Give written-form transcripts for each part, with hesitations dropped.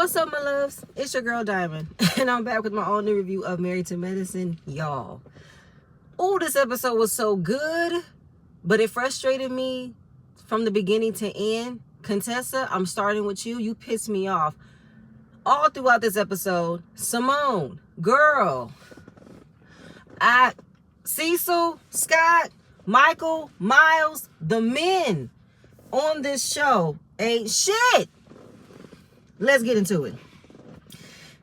What's up, my loves? It's your girl Diamond, and I'm back with my own new review of Married to Medicine, y'all. Oh, this episode was so good, but it frustrated me from the beginning to end. Contessa, I'm starting with you. You pissed me off all throughout this episode. Simone, girl. Cecil, Scott, Michael, Miles, the men on this show ain't shit. Let's get into it.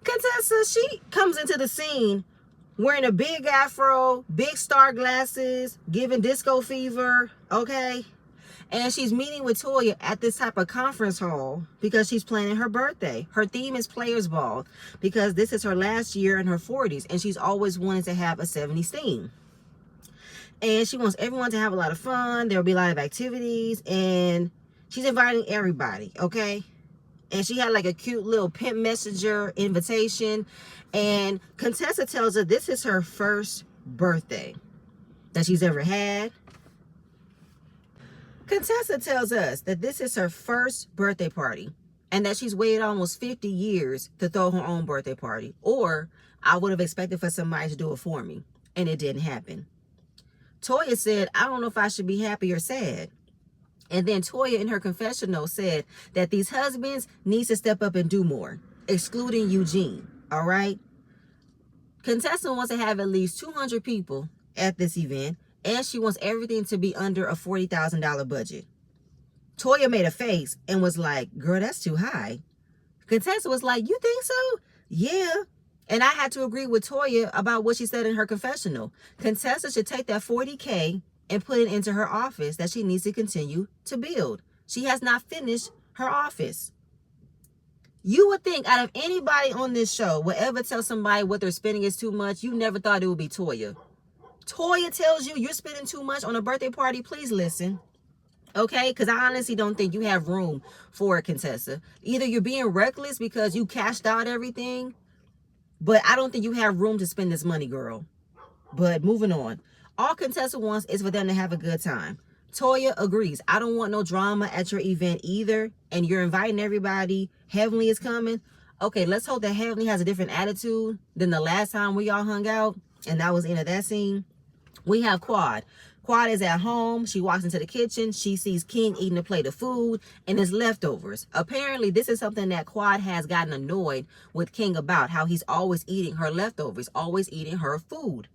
Contessa, she comes into the scene wearing a big afro, big star glasses, giving disco fever, okay? And she's meeting with Toya at this type of conference hall because she's planning her birthday. Her theme is Players Ball because this is her last year in her 40s and she's always wanted to have a 70s theme. And she wants everyone to have a lot of fun. There'll be a lot of activities and she's inviting everybody, okay? And she had like a cute little pimp messenger invitation. And Contessa tells her this is her first birthday that she's ever had. Contessa tells us that this is her first birthday party and that she's waited almost 50 years to throw her own birthday party. Or I would have expected for somebody to do it for me. And it didn't happen. Toya said, I don't know if I should be happy or sad. And then Toya in her confessional said that these husbands need to step up and do more, excluding Eugene, all right? Contessa wants to have at least 200 people at this event, and she wants everything to be under a $40,000 budget. Toya made a face and was like, girl, that's too high. Contessa was like, you think so? Yeah. And I had to agree with Toya about what she said in her confessional. Contessa should take that $40K and put it into her office that she needs to continue to build. She has not finished her office. You would think out of anybody on this show would ever tell somebody what they're spending is too much. You never thought it would be Toya. Toya tells you you're spending too much on a birthday party. Please listen. Okay? Because I honestly don't think you have room for it, Contessa. Either you're being reckless because you cashed out everything, but I don't think you have room to spend this money, girl. But moving on. All Contessa wants is for them to have a good time. Toya agrees. I don't want no drama at your event either. And you're inviting everybody. Heavenly is coming. Okay, let's hope that Heavenly has a different attitude than the last time we all hung out. And that was the end of that scene. We have Quad. Quad is at home. She walks into the kitchen. She sees King eating a plate of food and his leftovers. Apparently, this is something that Quad has gotten annoyed with King about. How he's always eating her leftovers. Always eating her food.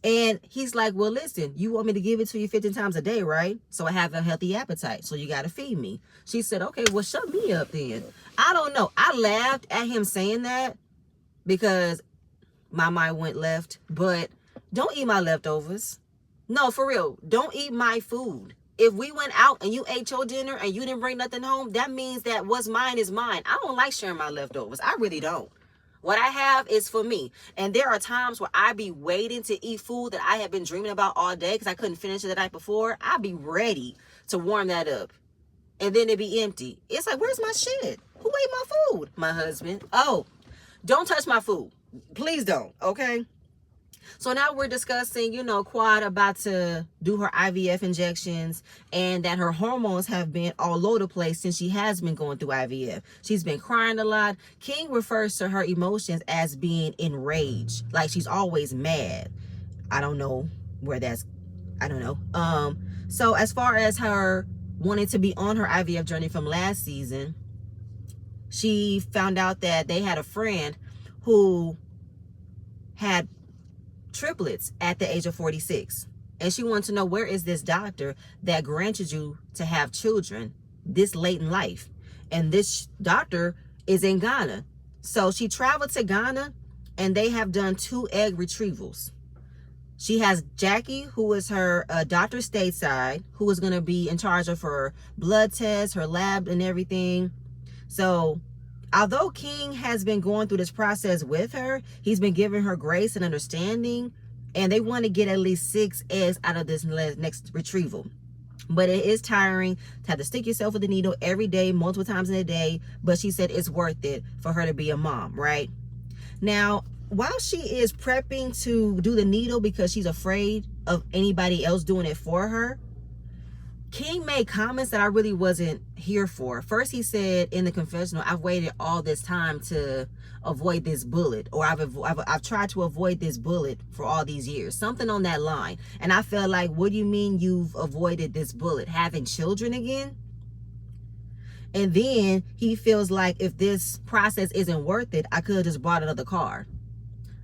And he's like, well, listen, you want me to give it to you 15 times a day, right? So I have a healthy appetite. So you got to feed me. She said, okay, well, shut me up then. I don't know. I laughed at him saying that because my mind went left. But don't eat my leftovers. No, for real. Don't eat my food. If we went out and you ate your dinner and you didn't bring nothing home, that means that what's mine is mine. I don't like sharing my leftovers. I really don't. What I have is for me. And there are times where I be waiting to eat food that I have been dreaming about all day because I couldn't finish it the night before. I be ready to warm that up. And then it be empty. It's like, where's my shit? Who ate my food? My husband. Oh, don't touch my food. Please don't, okay? So now we're discussing, Quad about to do her IVF injections and that her hormones have been all over the place since she has been going through IVF. She's been crying a lot. King refers to her emotions as being enraged, like she's always mad. I don't know where that's, I don't know. So as far as her wanting to be on her IVF journey from last season, she found out that they had a friend who had triplets at the age of 46, and she wanted to know, where is this doctor that granted you to have children this late in life? And this doctor is in Ghana. So she traveled to Ghana and they have done 2 egg retrievals. She has Jackie, who is her doctor stateside, who is going to be in charge of her blood tests, her lab and everything. So although King has been going through this process with her, he's been giving her grace and understanding, and they want to get at least 6 eggs out of this next retrieval. But it is tiring to have to stick yourself with the needle every day, multiple times in a day, but she said it's worth it for her to be a mom, right? Now, while she is prepping to do the needle because she's afraid of anybody else doing it for her, King made comments that I really wasn't here for. First, he said in the confessional, I've waited all this time to avoid this bullet, or I've tried to avoid this bullet for all these years. Something on that line. And I felt like, what do you mean you've avoided this bullet? Having children again? And then he feels like if this process isn't worth it, I could have just bought another car.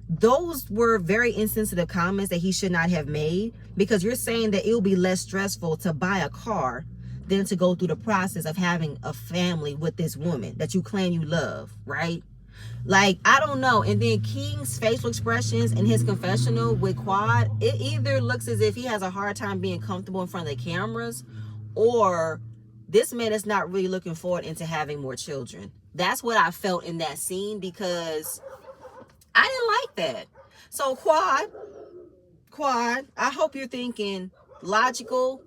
Those were very insensitive comments that he should not have made, because you're saying that it'll be less stressful to buy a car than to go through the process of having a family with this woman that you claim you love, right? Like, I don't know. And then King's facial expressions in his confessional with Quad, it either looks as if he has a hard time being comfortable in front of the cameras, or this man is not really looking forward into having more children. That's what I felt in that scene, because I didn't like that. So Quad, I hope you're thinking logical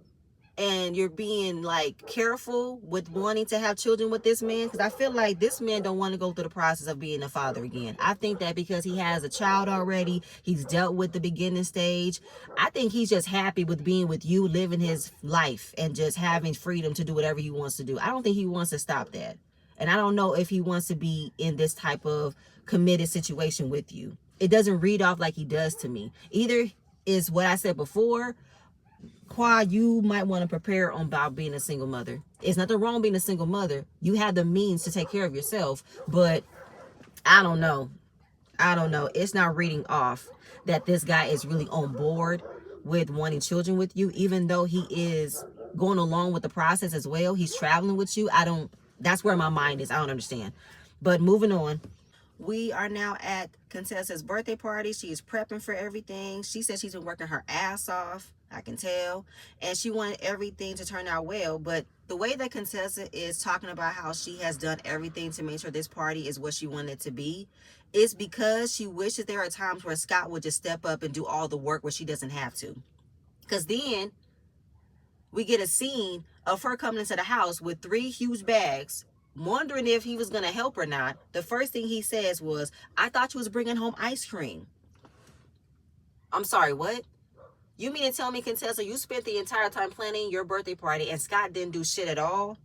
and you're being like careful with wanting to have children with this man, because I feel like this man don't want to go through the process of being a father again. I think that because he has a child already, he's dealt with the beginning stage. I think he's just happy with being with you, living his life and just having freedom to do whatever he wants to do. I don't think he wants to stop that. And I don't know if he wants to be in this type of committed situation with you. It doesn't read off like he does to me. Either is what I said before, Quad, you might want to prepare on about being a single mother. It's nothing wrong being a single mother. You have the means to take care of yourself, but I don't know. It's not reading off that this guy is really on board with wanting children with you, even though he is going along with the process as well. He's traveling with you. That's where my mind is. I don't understand. But moving on. We are now at Contessa's birthday party. She's prepping for everything. She said she's been working her ass off. I can tell. And she wanted everything to turn out well. But the way that Contessa is talking about how she has done everything to make sure this party is what she wanted it to be, is because she wishes there are times where Scott would just step up and do all the work where she doesn't have to. Because then we get a scene of her coming into the house with 3 huge bags, wondering if he was going to help or not. The first thing he says was, I thought you was bringing home ice cream. I'm sorry, what? You mean to tell me, Contessa, you spent the entire time planning your birthday party and Scott didn't do shit at all?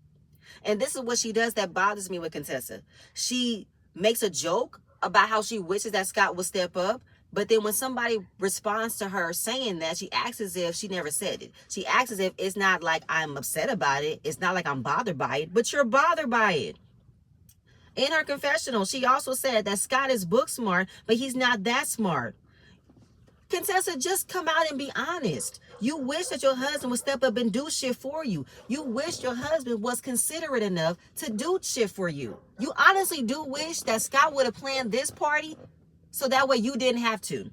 And this is what she does that bothers me with Contessa. She makes a joke about how she wishes that Scott would step up, but then when somebody responds to her saying that, she acts as if she never said it. She acts as if it's not like I'm upset about it. It's not like I'm bothered by it, but you're bothered by it. In her confessional, she also said that Scott is book smart, but he's not that smart. Contessa, just come out and be honest. You wish that your husband would step up and do shit for you. You wish your husband was considerate enough to do shit for you. You honestly do wish that Scott would have planned this party so that way you didn't have to.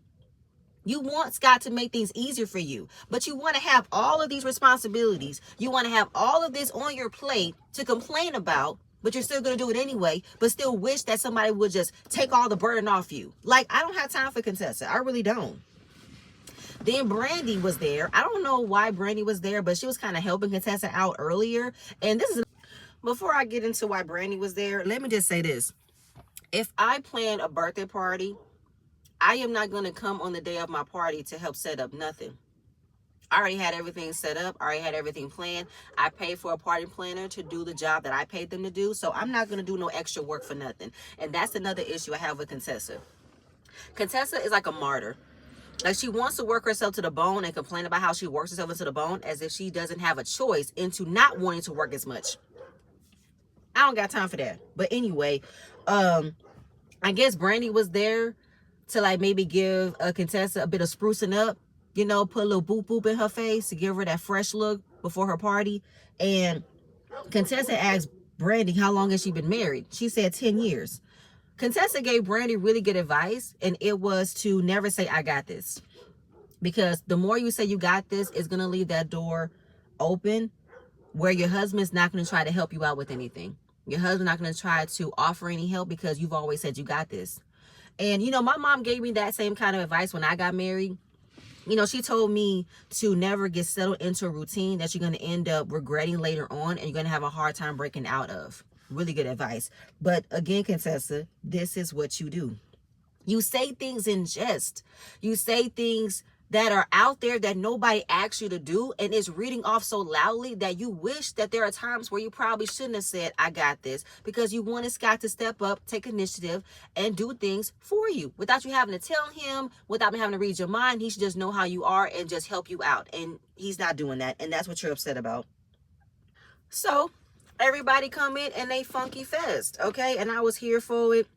You want Scott to make things easier for you, but you want to have all of these responsibilities. You want to have all of this on your plate to complain about, but you're still going to do it anyway, but still wish that somebody would just take all the burden off you. Like, I don't have time for Contessa. I really don't. Then Brandy was there. I don't know why Brandy was there, but she was kind of helping Contessa out earlier. And this is, before I get into why Brandy was there, let me just say this. If I plan a birthday party, I am not going to come on the day of my party to help set up nothing. I already had everything set up. I already had everything planned. I paid for a party planner to do the job that I paid them to do. So I'm not going to do no extra work for nothing. And that's another issue I have with Contessa. Contessa is like a martyr. Like, she wants to work herself to the bone and complain about how she works herself into the bone as if she doesn't have a choice into not wanting to work as much. I don't got time for that. But anyway, I guess Brandy was there to like maybe give Contessa a bit of sprucing up, you know, put a little boop boop in her face to give her that fresh look before her party. And Contessa asked Brandy how long has she been married. She said 10 years. Contessa gave Brandy really good advice, and it was to never say, I got this. Because the more you say you got this, it's going to leave that door open where your husband's not going to try to help you out with anything. Your husband's not going to try to offer any help because you've always said you got this. And, you know, my mom gave me that same kind of advice when I got married. You know, she told me to never get settled into a routine that you're going to end up regretting later on and you're going to have a hard time breaking out of. Really good advice. But again, Contessa, this is what you do. You say things in jest. You say things that are out there that nobody asks you to do, and it's reading off so loudly that you wish that there are times where you probably shouldn't have said, I got this, because you wanted Scott to step up, take initiative, and do things for you without you having to tell him, without having to read your mind. He should just know how you are and just help you out, and he's not doing that, and that's what you're upset about. So everybody come in and they funky fest, okay? And I was here for it.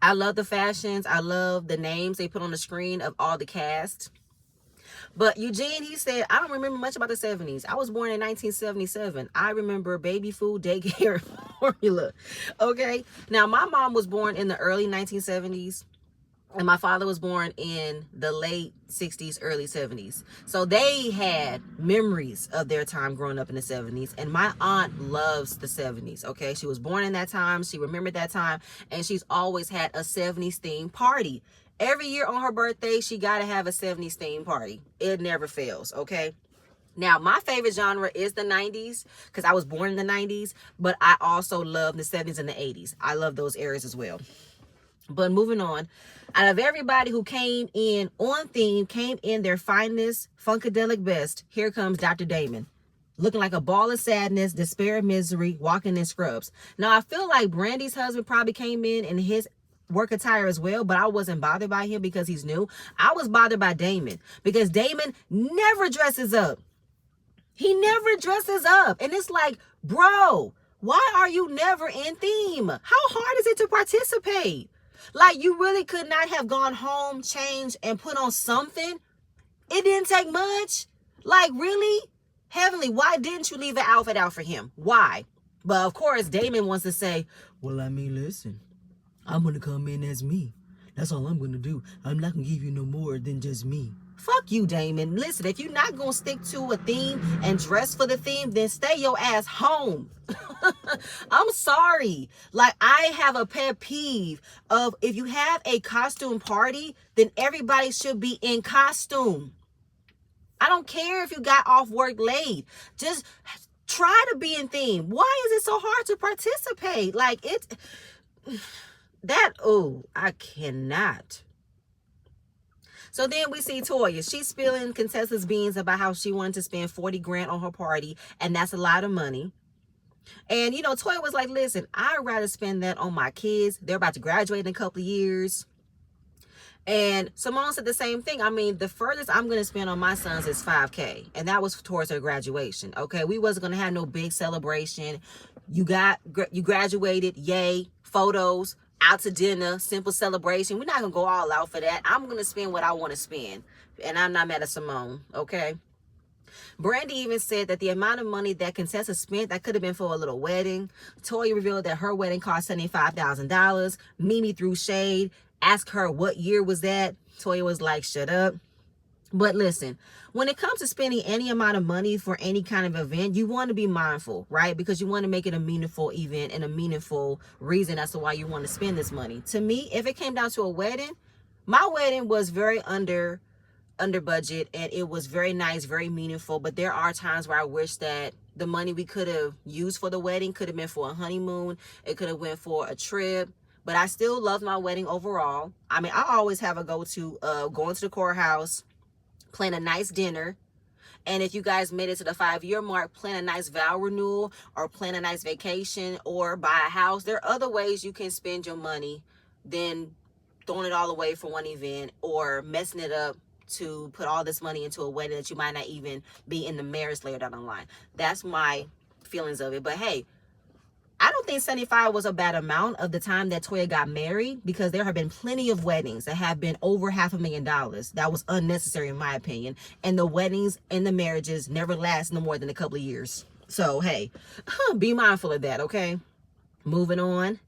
I love the fashions. I love the names they put on the screen of all the cast. But Eugene, he said, I don't remember much about the 70s. I was born in 1977. I remember baby food, daycare, formula. Okay. Now, my mom was born in the early 1970s. And my father was born in the late 60s, early 70s. So they had memories of their time growing up in the 70s. And my aunt loves the 70s, okay? She was born in that time. She remembered that time. And she's always had a 70s themed party. Every year on her birthday, she got to have a 70s themed party. It never fails, okay? Now, my favorite genre is the 90s because I was born in the 90s. But I also love the 70s and the 80s. I love those eras as well. But moving on, out of everybody who came in on theme, came in their finest, funkadelic best, here comes Dr. Damon. Looking like a ball of sadness, despair, misery, walking in scrubs. Now, I feel like Brandy's husband probably came in his work attire as well, but I wasn't bothered by him because he's new. I was bothered by Damon because Damon never dresses up. He never dresses up. And it's like, bro, why are you never in theme? How hard is it to participate? Like, you really could not have gone home, changed, and put on something? It didn't take much? Like, really? Heavenly, why didn't you leave an outfit out for him? Why? But, of course, Damon wants to say, well, I mean, listen, I'm going to come in as me. That's all I'm going to do. I'm not going to give you no more than just me. Fuck you, Damon. Listen, if you're not going to stick to a theme and dress for the theme, then stay your ass home. I'm sorry. Like, I have a pet peeve of if you have a costume party, then everybody should be in costume. I don't care if you got off work late. Just try to be in theme. Why is it so hard to participate? Like, I cannot. So then we see Toya. She's spilling Contessa's beans about how she wanted to spend 40 grand on her party, and that's a lot of money. And, you know, Toya was like, listen, I'd rather spend that on my kids. They're about to graduate in a couple of years. And Simone said the same thing. I mean, the furthest I'm going to spend on my sons is $5,000. And that was towards her graduation. Okay, we wasn't going to have no big celebration. You graduated, yay, photos, out to dinner, simple celebration. We're not going to go all out for that. I'm going to spend what I want to spend. And I'm not mad at Simone, okay? Brandy even said that the amount of money that Contessa spent, that could have been for a little wedding. Toya revealed that her wedding cost $75,000. Mimi threw shade, asked her what year was that. Toya was like, shut up. But listen, when it comes to spending any amount of money for any kind of event, you want to be mindful, right? Because you want to make it a meaningful event and a meaningful reason as to why you want to spend this money. To me, if it came down to a wedding, my wedding was very under budget, and it was very nice, very meaningful. But there are times where I wish that the money we could have used for the wedding could have been for a honeymoon. It could have went for a trip. But I still love my wedding overall. I mean, I always have a go-to going to the courthouse, plan a nice dinner. And if you guys made it to the 5-year mark, plan a nice vow renewal or plan a nice vacation or buy a house. There are other ways you can spend your money than throwing it all away for one event or messing it up to put all this money into a wedding that you might not even be in the marriage later down the line. That's my feelings of it. But hey, I don't think 75 was a bad amount of the time that Toya got married, because there have been plenty of weddings that have been over $500,000. That was unnecessary in my opinion. And the weddings and the marriages never last no more than a couple of years. So, hey, be mindful of that, okay? Moving on.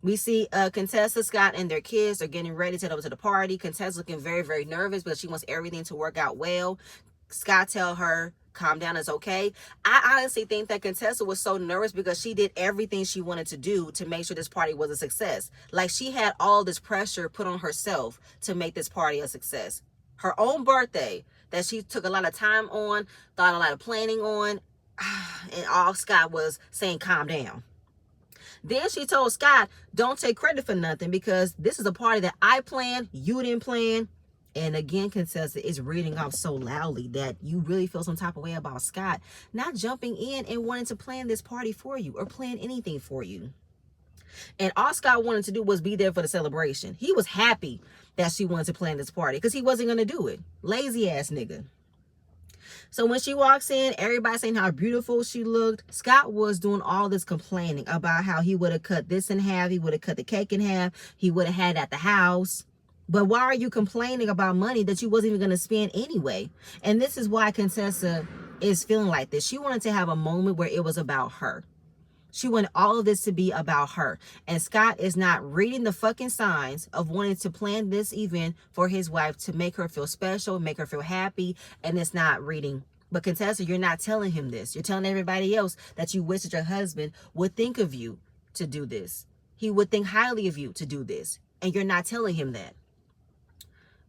We see Contessa, Scott, and their kids are getting ready to head over to the party. Contessa looking very, very nervous because she wants everything to work out well. Scott tell her, calm down, it's okay. I honestly think that Contessa was so nervous because she did everything she wanted to do to make sure this party was a success. Like, she had all this pressure put on herself to make this party a success. Her own birthday that she took a lot of time on, thought a lot of planning on, and all Scott was saying, calm down. Then she told Scott, don't take credit for nothing because this is a party that I planned, you didn't plan. And again, Contessa is reading off so loudly that you really feel some type of way about Scott not jumping in and wanting to plan this party for you or plan anything for you. And all Scott wanted to do was be there for the celebration. He was happy that she wanted to plan this party because he wasn't going to do it. Lazy ass nigga. So when she walks in, everybody saying how beautiful she looked. Scott was doing all this complaining about how he would have cut this in half. He would have cut the cake in half. He would have had it at the house. But why are you complaining about money that you wasn't even going to spend anyway? And this is why Contessa is feeling like this. She wanted to have a moment where it was about her. She wanted all of this to be about her. And Scott is not reading the fucking signs of wanting to plan this event for his wife to make her feel special, make her feel happy, and it's not reading. But Contessa, you're not telling him this. You're telling everybody else that you wish that your husband would think of you to do this. He would think highly of you to do this. And you're not telling him that.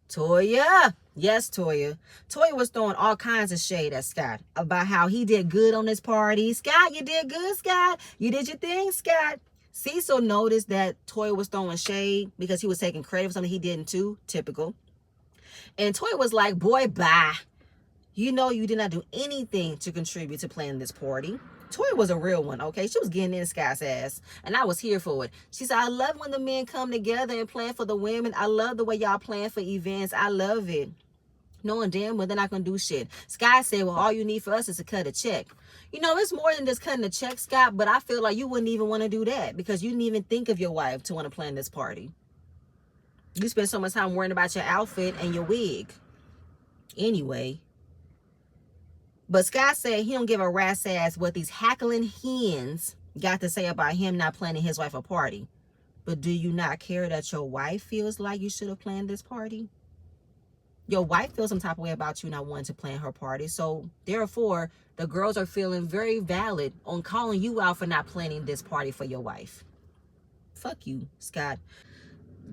Toya. Yes, Toya. Toya was throwing all kinds of shade at Scott about how he did good on this party. Scott, you did good, Scott. You did your thing, Scott. Cecil noticed that Toya was throwing shade because he was taking credit for something he didn't too. Typical. And Toya was like, boy, bye. You know you did not do anything to contribute to planning this party. Toya was a real one, okay? She was getting in Scott's ass, and I was here for it. She said, I love when the men come together and plan for the women. I love the way y'all plan for events. I love it. Knowing damn well they're not going to do shit. Scott said, well, all you need for us is to cut a check. You know, it's more than just cutting a check, Scott, but I feel like you wouldn't even want to do that because you didn't even think of your wife to want to plan this party. You spend so much time worrying about your outfit and your wig. Anyway. But Scott said he don't give a rat's ass what these hackling hens got to say about him not planning his wife a party. But do you not care that your wife feels like you should have planned this party? Your wife feels some type of way about you not wanting to plan her party. So therefore, the girls are feeling very valid on calling you out for not planning this party for your wife. Fuck you, Scott.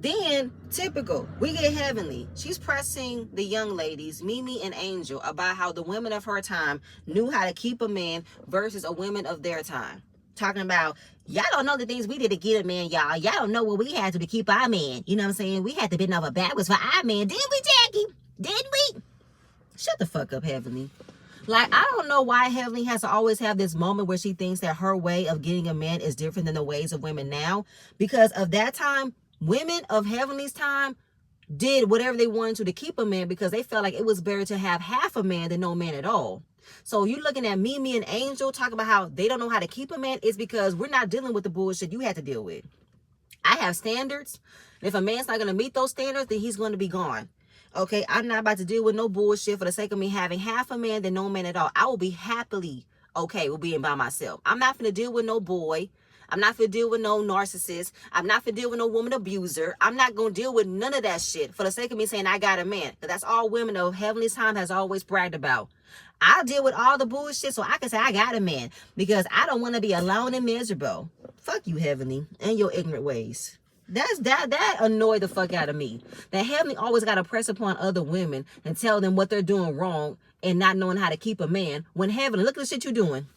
Then, typical, we get Heavenly. She's pressing the young ladies, Mimi and Angel, about how the women of her time knew how to keep a man versus a women of their time. Talking about, y'all don't know the things we did to get a man, y'all. Y'all don't know what we had to keep our man. You know what I'm saying? We had to bend over backwards for our man. Didn't we, Jackie? Didn't we? Shut the fuck up, Heavenly. Like, I don't know why Heavenly has to always have this moment where she thinks that her way of getting a man is different than the ways of women now. Because of that time, women of Heavenly's time did whatever they wanted to keep a man because they felt like it was better to have half a man than no man at all. So you looking at Mimi and Angel talking about how they don't know how to keep a man, it's because we're not dealing with the bullshit you had to deal with. I have standards. And if a man's not going to meet those standards, then he's going to be gone. Okay, I'm not about to deal with no bullshit for the sake of me having half a man than no man at all. I will be happily okay with being by myself. I'm not going to deal with no boy. I'm not going to deal with no narcissist. I'm not going to deal with no woman abuser. I'm not going to deal with none of that shit for the sake of me saying I got a man. Because that's all women of Heavenly's time has always bragged about. I'll deal with all the bullshit so I can say I got a man. Because I don't want to be alone and miserable. Fuck you, Heavenly, and your ignorant ways. That annoyed the fuck out of me. That Heavenly always got to press upon other women and tell them what they're doing wrong and not knowing how to keep a man. When Heavenly, look at the shit you're doing.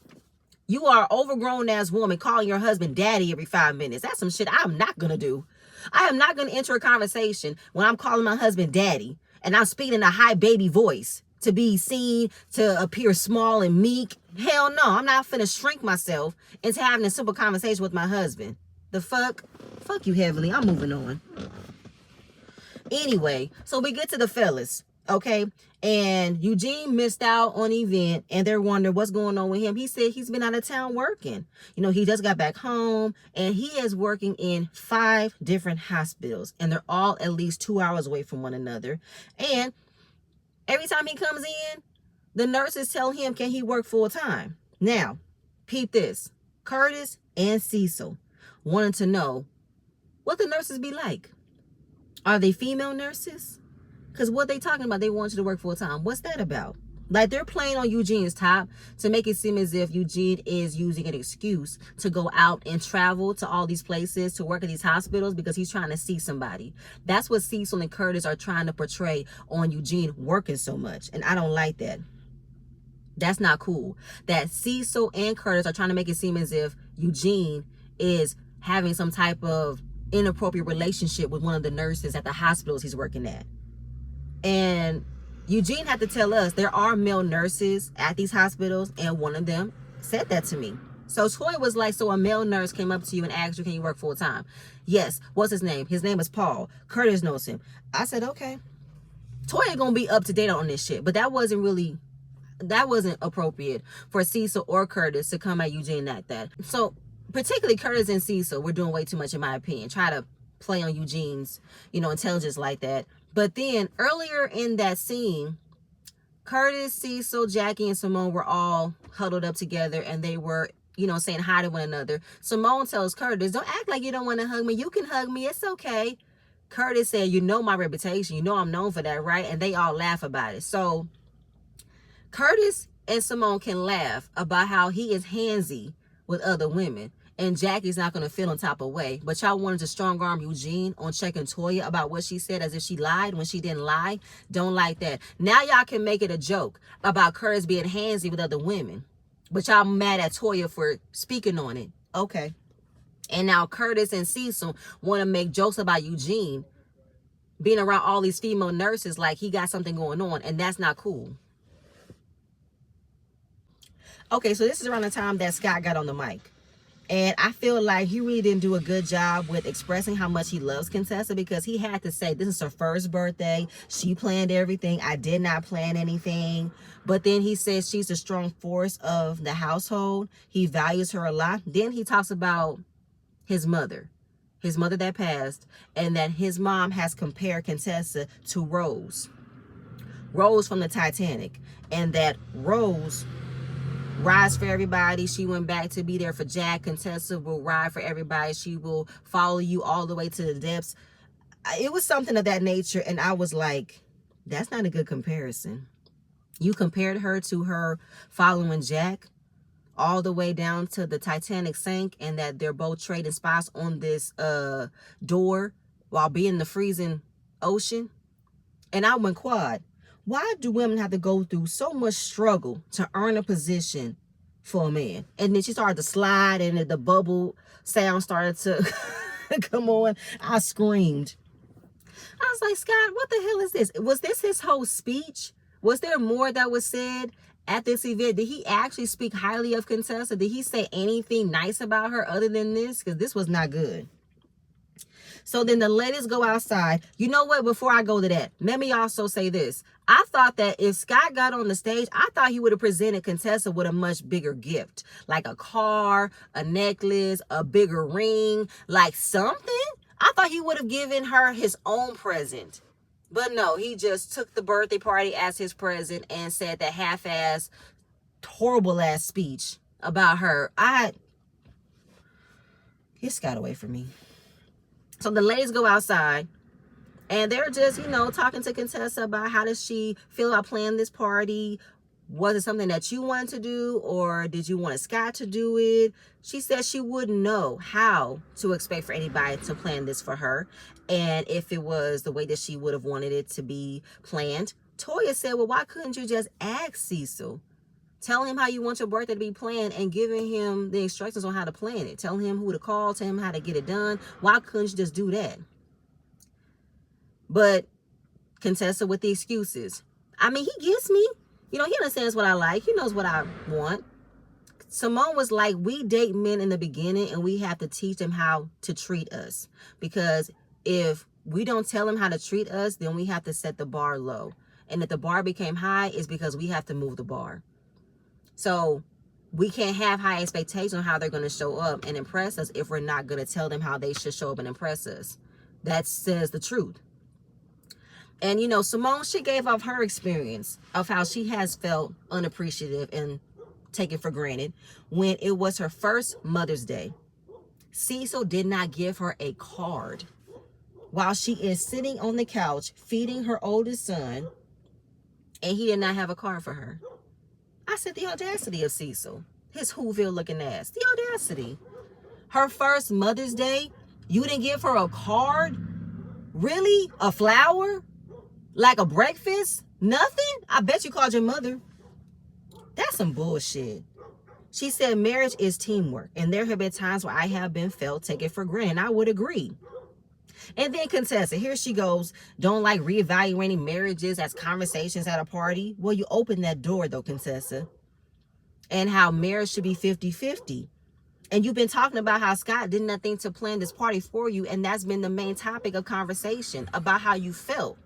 You are an overgrown ass woman calling your husband daddy every 5 minutes. That's some shit I'm not going to do. I am not going to enter a conversation when I'm calling my husband daddy and I'm speaking in a high baby voice to be seen to appear small and meek. Hell no, I'm not finna shrink myself into having a simple conversation with my husband. The fuck? Fuck you, Heavenly. I'm moving on. Anyway, so we get to the fellas. Okay, and Eugene missed out on the event and they're wondering what's going on with him. He said he's been out of town working. You know, he just got back home and he is working in 5 different hospitals and they're all at least 2 hours away from one another. And every time he comes in, the nurses tell him, can he work full time? Now, peep this. Curtis and Cecil wanted to know what the nurses be like. Are they female nurses? Because what they talking about, they want you to work full time. What's that about? Like, they're playing on Eugene's top to make it seem as if Eugene is using an excuse to go out and travel to all these places to work at these hospitals because he's trying to see somebody. That's what Cecil and Curtis are trying to portray on Eugene working so much. And I don't like that. That's not cool. That Cecil and Curtis are trying to make it seem as if Eugene is having some type of inappropriate relationship with one of the nurses at the hospitals he's working at. And Eugene had to tell us there are male nurses at these hospitals, and one of them said that to me. So Toya was like, so a male nurse came up to you and asked you, can you work full time? Yes. What's his name? His name is Paul. Curtis knows him. I said, okay. Toya gonna be up to date on this shit, but that wasn't appropriate for Cecil or Curtis to come at Eugene like that. So particularly Curtis and Cecil were doing way too much, in my opinion. Try to play on Eugene's, intelligence like that. But then earlier in that scene, Curtis, Cecil, Jackie, and Simone were all huddled up together, and they were, saying hi to one another. Simone tells Curtis, don't act like you don't want to hug me. You can hug me. It's okay. Curtis said, you know my reputation. You know I'm known for that, right? And they all laugh about it. So Curtis and Simone can laugh about how he is handsy with other women, and Jackie's not going to feel on top of way. But y'all wanted to strong arm Eugene on checking Toya about what she said as if she lied when she didn't lie. Don't like that. Now y'all can make it a joke about Curtis being handsy with other women, but y'all mad at Toya for speaking on it. Okay. And now Curtis and Cecil want to make jokes about Eugene being around all these female nurses like he got something going on, and that's not cool. Okay, so this is around the time that Scott got on the mic. And I feel like he really didn't do a good job with expressing how much he loves Contessa, because he had to say, this is her first birthday. She planned everything. I did not plan anything. But then he says she's a strong force of the household. He values her a lot. Then he talks about his mother that passed, and that his mom has compared Contessa to Rose from the Titanic, and that Rose rides for everybody. She went back to be there for Jack. Contessa will ride for everybody. She will follow you all the way to the depths. It was something of that nature, and I was like, that's not a good comparison. You compared her to her following Jack all the way down to the Titanic sank, and that they're both trading spots on this door while being in the freezing ocean. And I went, Quad, why do women have to go through so much struggle to earn a position for a man? And then she started to slide, and the bubble sound started to come on. I screamed. I was like, Scott, what the hell is this? Was this his whole speech? Was there more that was said at this event? Did he actually speak highly of Contessa? Did he say anything nice about her other than this? Because this was not good. So then the ladies go outside. You know what? Before I go to that, let me also say this. I thought that if Scott got on the stage, I thought he would have presented Contessa with a much bigger gift, like a car, a necklace, a bigger ring, like something. I thought he would have given her his own present. But no, he just took the birthday party as his present and said that half-ass, horrible-ass speech about her. It got away from me. So the ladies go outside, and they're just, talking to Contessa about how does she feel about planning this party. Was it something that you wanted to do, or did you want Scott to do it? She said she wouldn't know how to expect for anybody to plan this for her, and if it was the way that she would have wanted it to be planned. Toya said, well, why couldn't you just ask Cecil? Tell him how you want your birthday to be planned and giving him the instructions on how to plan it. Tell him who to call. Tell him how to get it done. Why couldn't you just do that? But Contessa with the excuses. I mean, he gets me. He understands what I like. He knows what I want. Simone was like, we date men in the beginning, and we have to teach them how to treat us. Because if we don't tell them how to treat us, then we have to set the bar low. And if the bar became high, it's because we have to move the bar. So we can't have high expectations on how they're going to show up and impress us if we're not going to tell them how they should show up and impress us. That says the truth. And, Simone, she gave off her experience of how she has felt unappreciative and taken for granted when it was her first Mother's Day. Cecil did not give her a card while she is sitting on the couch feeding her oldest son, and he did not have a card for her. I said, the audacity of Cecil. His Whoville looking ass. The audacity. Her first Mother's Day, you didn't give her a card? Really? A flower? Like a breakfast? Nothing? I bet you called your mother. That's some bullshit. She said marriage is teamwork, and there have been times where I have been felt taken for granted. I would agree. And then Contessa, here she goes, don't like reevaluating marriages as conversations at a party. Well, you open that door though, Contessa. And how marriage should be 50-50. And you've been talking about how Scott did nothing to plan this party for you. And that's been the main topic of conversation about how you felt.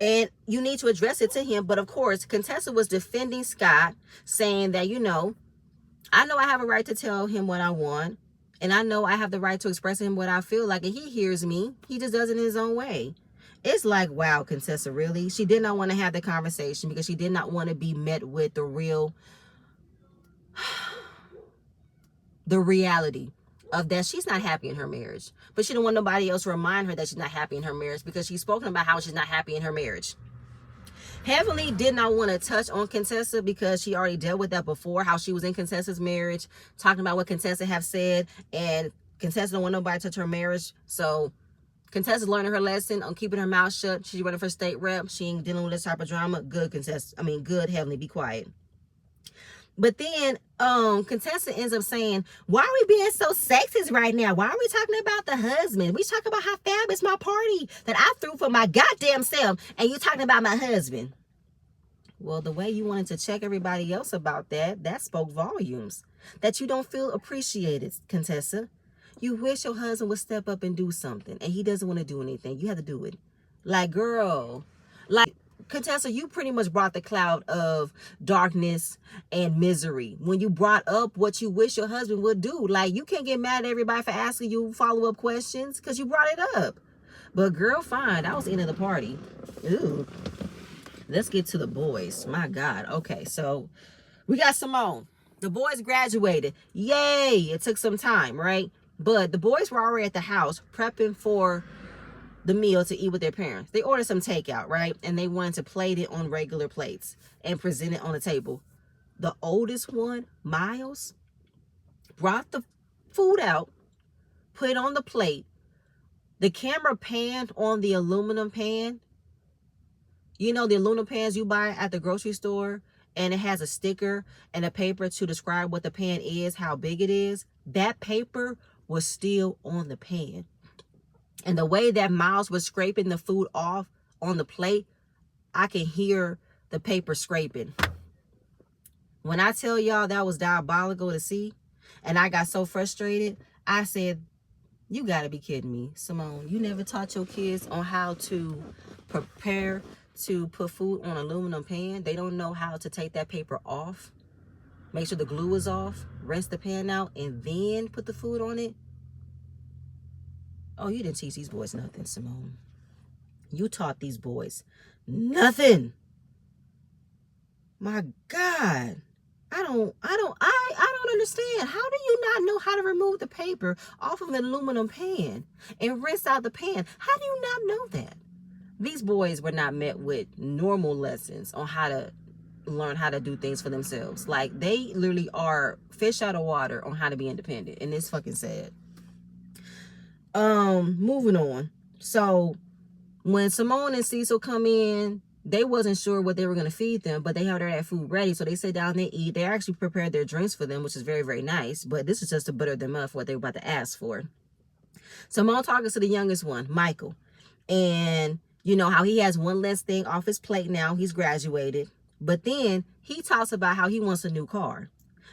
And you need to address it to him. But of course, Contessa was defending Scott, saying that, I know I have a right to tell him what I want. And I know I have the right to express to him what I feel like. And he hears me. He just does it in his own way. It's like, wow, Contessa, really? She did not want to have the conversation because she did not want to be met with the reality of that she's not happy in her marriage. But she don't want nobody else to remind her that she's not happy in her marriage because she's spoken about how she's not happy in her marriage. Heavenly did not want to touch on Contessa because she already dealt with that before, how she was in Contessa's marriage, talking about what Contessa have said, and Contessa don't want nobody to touch her marriage. So Contessa's learning her lesson on keeping her mouth shut. She's running for state rep. She ain't dealing with this type of drama. Good, Contessa. Good, Heavenly, be quiet. But then Contessa ends up saying, why are we being so sexist right now? Why are we talking about the husband? We talking about how fab is my party that I threw for my goddamn self, and you talking about my husband. Well, the way you wanted to check everybody else about that spoke volumes. That you don't feel appreciated, Contessa. You wish your husband would step up and do something, and he doesn't want to do anything. You have to do it. Like, girl, like, Contessa, you pretty much brought the cloud of darkness and misery when you brought up what you wish your husband would do. Like, you can't get mad at everybody for asking you follow-up questions because you brought it up. But girl, fine. That was the end of the party. Ooh. Let's get to the boys. My God. Okay, so we got Simone. The boys graduated. Yay! It took some time, right? But the boys were already at the house prepping for the meal to eat with their parents. They ordered some takeout, right? And they wanted to plate it on regular plates and present it on the table. The oldest one, Miles, brought the food out, put it on the plate. The camera panned on the aluminum pan. You know, the aluminum pans you buy at the grocery store, and it has a sticker and a paper to describe what the pan is, how big it is. That paper was still on the pan. And the way that Miles was scraping the food off on the plate, I can hear the paper scraping. When I tell y'all that was diabolical to see, and I got so frustrated, I said, you gotta be kidding me, Simone. You never taught your kids on how to prepare to put food on an aluminum pan. They don't know how to take that paper off, make sure the glue is off, rinse the pan out, and then put the food on it. Oh, you didn't teach these boys nothing, Simone. You taught these boys nothing. My God. I don't understand. How do you not know how to remove the paper off of an aluminum pan and rinse out the pan? How do you not know that? These boys were not met with normal lessons on how to learn how to do things for themselves. Like, they literally are fish out of water on how to be independent, and it's fucking sad. Moving on. So when Simone and Cecil come in, they wasn't sure what they were going to feed them, but they had that food ready. So they sit down, they eat. They actually prepared their drinks for them, which is very, very nice. But this is just to butter them up for what they were about to ask for. Simone talking to the youngest one, Michael. And you know how he has one less thing off his plate now. He's graduated. But then he talks about how he wants a new car.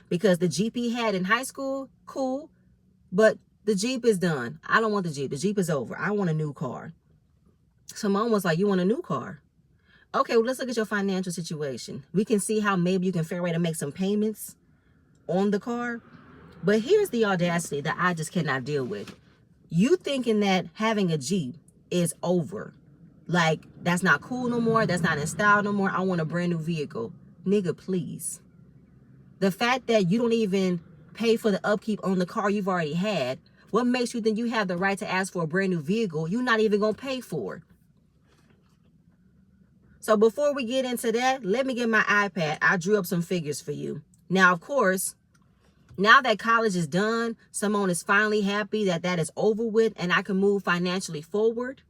Because the Jeep he had in high school, cool. But the Jeep is done. I don't want the Jeep. The Jeep is over. I want a new car. Simone was like, you want a new car? Okay, well, let's look at your financial situation. We can see how maybe you can figure a way to make some payments on the car. But here's the audacity that I just cannot deal with. You thinking that having a Jeep is over. Like, that's not cool no more. That's not in style no more. I want a brand new vehicle. Nigga, please. The fact that you don't even pay for the upkeep on the car you've already had, what makes you think you have the right to ask for a brand new vehicle you're not even going to pay for? So before we get into that, let me get my iPad. I drew up some figures for you. Now, of course, now that college is done, Simone is finally happy that that is over with and I can move financially forward.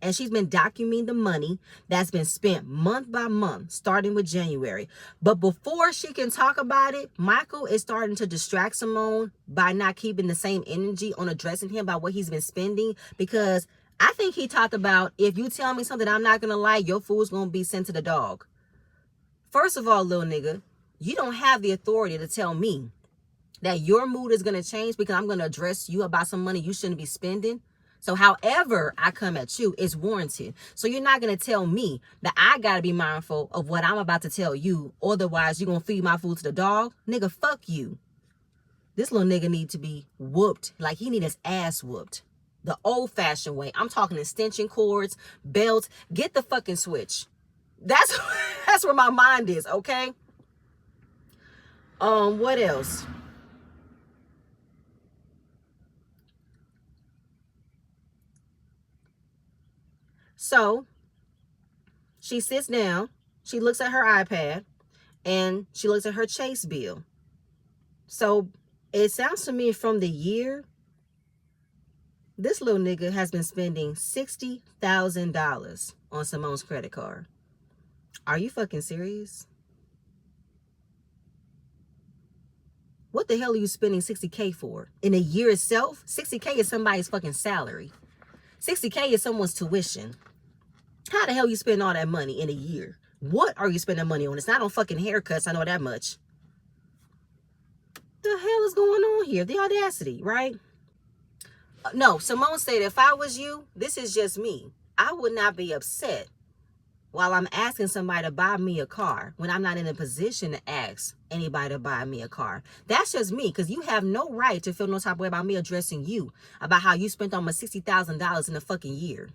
And she's been documenting the money that's been spent month by month, starting with January. But before she can talk about it, Michael is starting to distract Simone by not keeping the same energy on addressing him about what he's been spending. Because I think he talked about, if you tell me something I'm not going to like, your food's going to be sent to the dog. First of all, little nigga, you don't have the authority to tell me that your mood is going to change because I'm going to address you about some money you shouldn't be spending. So however I come at you, it's warranted. So you're not going to tell me that I got to be mindful of what I'm about to tell you. Otherwise, you're going to feed my food to the dog. Nigga, fuck you. This little nigga need to be whooped. Like he need his ass whooped. The old fashioned way. I'm talking extension cords, belts. Get the fucking switch. That's where my mind is, okay? What else? So she sits down, she looks at her iPad, and she looks at her Chase bill. So it sounds to me from the year, this little nigga has been spending $60,000 on Simone's credit card. Are you fucking serious? What the hell are you spending $60K for? In a year itself, $60K is somebody's fucking salary. $60K is someone's tuition. How the hell you spend all that money in a year? What are you spending money on? It's not on fucking haircuts, I know that much. The hell is going on here? The audacity, right? No, Simone said, if I was you, this is just me. I would not be upset while I'm asking somebody to buy me a car when I'm not in a position to ask anybody to buy me a car. That's just me, because you have no right to feel no type of way about me addressing you about how you spent almost $60,000 in a fucking year.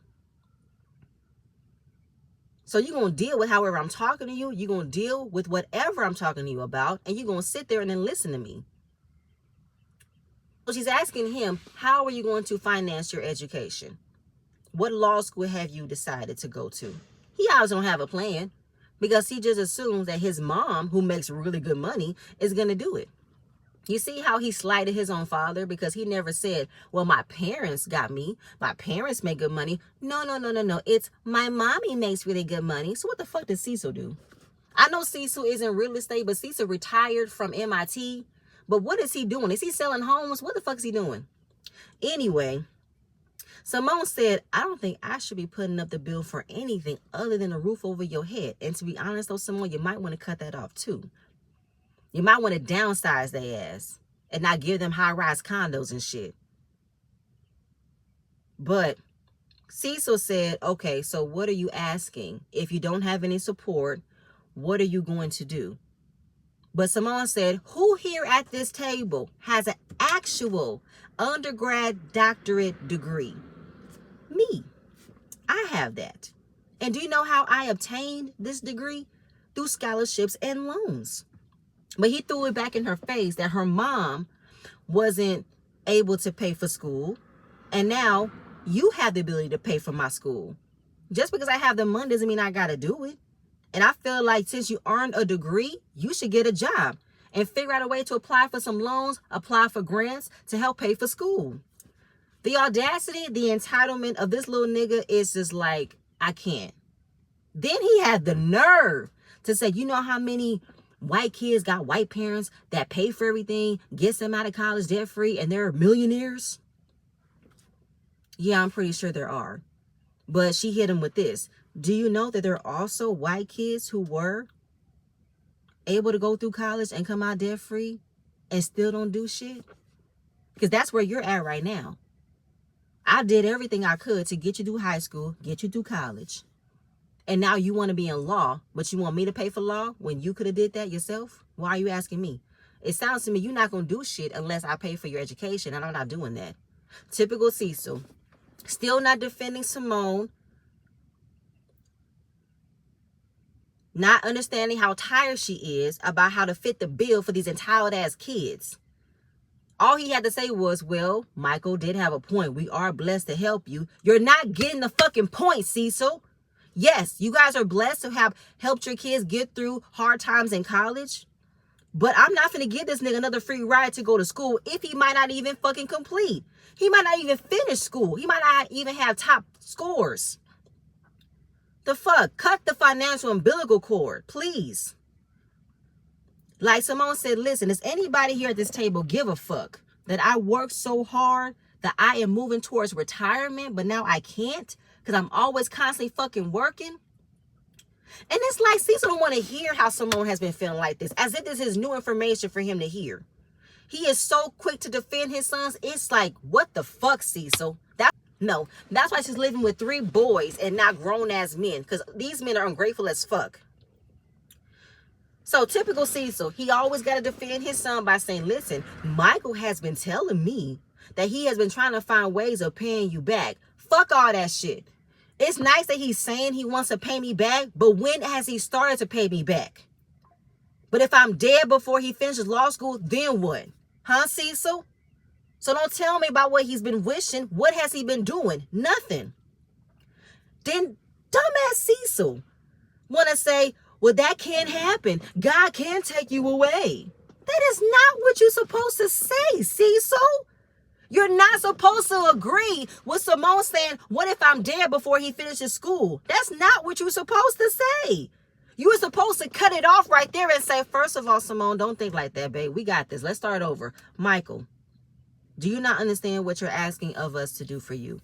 So you're going to deal with however I'm talking to you. You're going to deal with whatever I'm talking to you about. And you're going to sit there and then listen to me. So she's asking him, how are you going to finance your education? What law school have you decided to go to? He always don't have a plan because he just assumes that his mom, who makes really good money, is going to do it. You see how he slighted his own father because he never said, well, my parents got me. My parents make good money. No. It's my mommy makes really good money. So what the fuck does Cecil do? I know Cecil isn't real estate, but Cecil retired from MIT. But what is he doing? Is he selling homes? What the fuck is he doing? Anyway, Simone said, I don't think I should be putting up the bill for anything other than a roof over your head. And to be honest, though, Simone, you might want to cut that off too. You might want to downsize their ass and not give them high-rise condos and shit. But Cecil said, okay, so what are you asking? If you don't have any support, what are you going to do? But Simone said, who here at this table has an actual undergrad doctorate degree? Me. I have that. And do you know how I obtained this degree? Through scholarships and loans. But he threw it back in her face that her mom wasn't able to pay for school. And now you have the ability to pay for my school. Just because I have the money doesn't mean I got to do it. And I feel like since you earned a degree, you should get a job and figure out a way to apply for some loans, apply for grants to help pay for school. The audacity, the entitlement of this little nigga is just like, I can't. Then he had the nerve to say, you know how many white kids got white parents that pay for everything, gets them out of college debt free, and they're millionaires? Yeah, I'm pretty sure there are. But she hit him with this. Do you know that there are also white kids who were able to go through college and come out debt free and still don't do shit? Because that's where you're at right now. I did everything I could to get you through high school, get you through college. And now you want to be in law, but you want me to pay for law when you could have did that yourself? Why are you asking me? It sounds to me you're not going to do shit unless I pay for your education, and I'm not doing that. Typical Cecil. Still not defending Simone. Not understanding how tired she is about how to fit the bill for these entitled ass kids. All he had to say was, well, Michael did have a point. We are blessed to help you. You're not getting the fucking point, Cecil. Yes, you guys are blessed to have helped your kids get through hard times in college. But I'm not going to give this nigga another free ride to go to school if he might not even fucking complete. He might not even finish school. He might not even have top scores The fuck? Cut the financial umbilical cord, please. Like Simone said, listen, does anybody here at this table give a fuck that I worked so hard that I am moving towards retirement, but now I can't because I'm always constantly fucking working? And it's like Cecil don't want to hear how Simone has been feeling like this, as if this is new information for him to hear. He is so quick to defend his sons. It's like, what the fuck, Cecil? No, that's why she's living with 3 boys and not grown-ass men, because these men are ungrateful as fuck. So typical Cecil, he always got to defend his son by saying, listen, Michael has been telling me that he has been trying to find ways of paying you back. Fuck all that shit. It's nice that he's saying he wants to pay me back, but when has he started to pay me back? But if I'm dead before he finishes law school, then what? Huh, Cecil? So don't tell me about what he's been wishing. What has he been doing? Nothing. Then dumbass Cecil want to say, well, that can't happen. God can't take you away. That is not what you're supposed to say, Cecil. You're not supposed to agree with Simone saying, what if I'm dead before he finishes school? That's not what you're supposed to say. You were supposed to cut it off right there and say, first of all, Simone, don't think like that, babe. We got this. Let's start over. Michael, do you not understand what you're asking of us to do for you?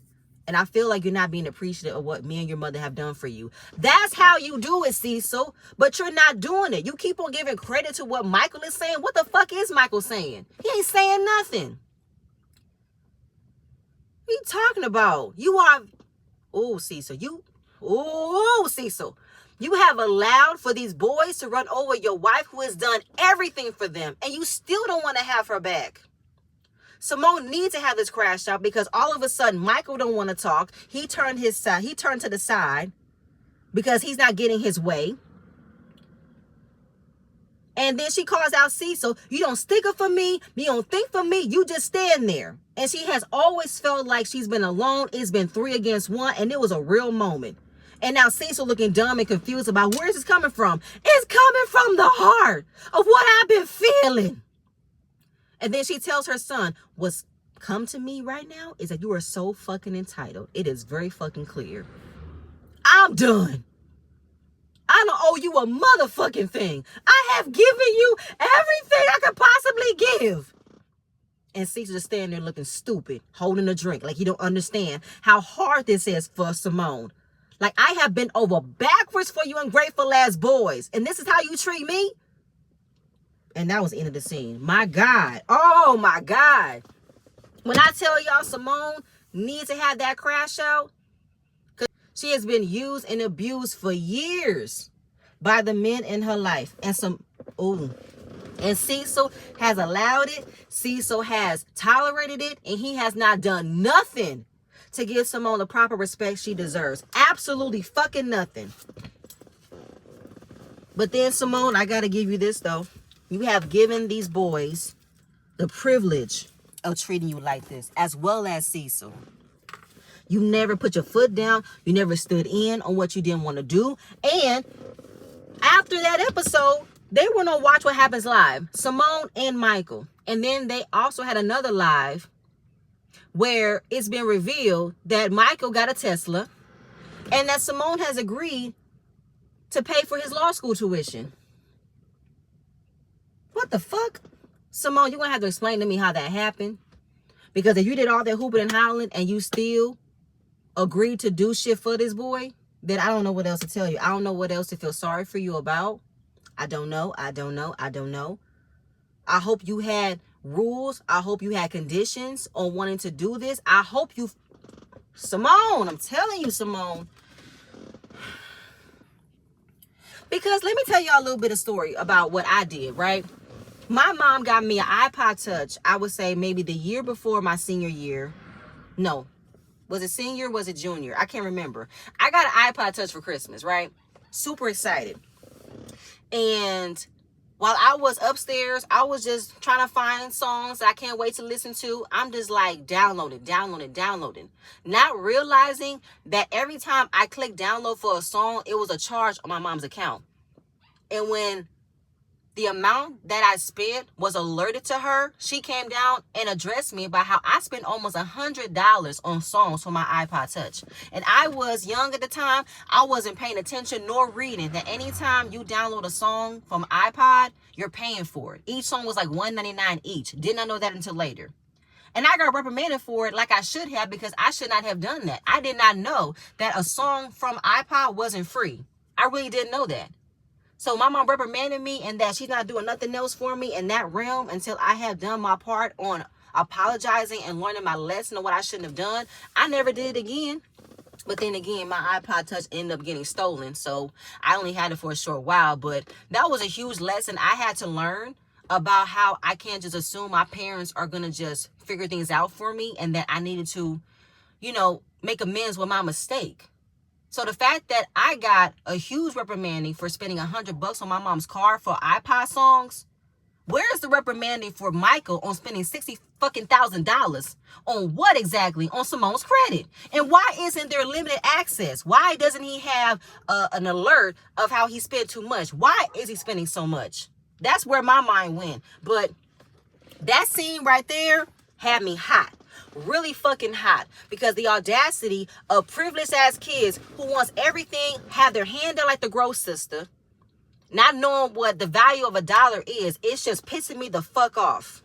And I feel like you're not being appreciative of what me and your mother have done for you. That's how you do it, Cecil. But you're not doing it. You keep on giving credit to what Michael is saying. What the fuck is Michael saying? He ain't saying nothing. What are you talking about? You are... Oh, Cecil. Cecil. You have allowed for these boys to run over your wife who has done everything for them. And you still don't want to have her back. Simone needs to have this crash out because all of a sudden Michael don't want to talk. He turned to the side because he's not getting his way. And then she calls out Cecil, you don't stick up for me, you don't think for me, you just stand there. And she has always felt like she's been alone. It's been 3 against 1, and it was a real moment. And now Cecil looking dumb and confused about where is this coming from? It's coming from the heart of what I've been feeling. And then she tells her son, what's come to me right now is that you are so fucking entitled. It is very fucking clear. I'm done. I don't owe you a motherfucking thing. I have given you everything I could possibly give. And Cecil just standing there looking stupid, holding a drink, like he don't understand how hard this is for Simone. Like, I have been over backwards for you ungrateful ass boys, and this is how you treat me? And that was the end of the scene. My God. Oh, my God. When I tell y'all Simone needs to have that crash out, because she has been used and abused for years by the men in her life. And Cecil has allowed it. Cecil has tolerated it. And he has not done nothing to give Simone the proper respect she deserves. Absolutely fucking nothing. But then, Simone, I got to give you this, though. You have given these boys the privilege of treating you like this, as well as Cecil. You never put your foot down. You never stood in on what you didn't want to do. And after that episode, they went on Watch What Happens Live, Simone and Michael. And then they also had another live where it's been revealed that Michael got a Tesla and that Simone has agreed to pay for his law school tuition. What the fuck? Simone, you're going to have to explain to me how that happened. Because if you did all that hooping and hollering and you still agreed to do shit for this boy, then I don't know what else to tell you. I don't know what else to feel sorry for you about. I don't know. I hope you had rules. I hope you had conditions on wanting to do this. I hope you... Simone, I'm telling you, Simone. Because let me tell y'all a little bit of story about what I did, right? My mom got me an iPod Touch, I would say maybe the year before my senior year. No. Was it senior? Was it junior? I can't remember. I got an iPod Touch for Christmas, right? Super excited. And while I was upstairs, I was just trying to find songs that I can't wait to listen to. I'm just like downloading. Not realizing that every time I clicked download for a song, it was a charge on my mom's account. And when the amount that I spent was alerted to her. She came down and addressed me about how I spent almost $100 on songs for my iPod Touch. And I was young at the time. I wasn't paying attention nor reading that anytime you download a song from iPod, you're paying for it. Each song was like $1.99 each. Did not know that until later. And I got reprimanded for it like I should have, because I should not have done that. I did not know that a song from iPod wasn't free. I really didn't know that. So my mom reprimanded me, and that she's not doing nothing else for me in that realm until I have done my part on apologizing and learning my lesson of what I shouldn't have done. I never did it again. But then again, my iPod Touch ended up getting stolen. So I only had it for a short while. But that was a huge lesson I had to learn about how I can't just assume my parents are going to just figure things out for me, and that I needed to, make amends with my mistake. So the fact that I got a huge reprimanding for spending $100 on my mom's car for iPod songs, where's the reprimanding for Michael on spending $60,000 on what exactly? On Simone's credit. And why isn't there limited access? Why doesn't he have an alert of how he spent too much? Why is he spending so much? That's where my mind went. But that scene right there had me hot. Really fucking hot, because the audacity of privileged ass kids who wants everything, have their hand out like the gross sister, not knowing what the value of $1 is, it's just pissing me the fuck off.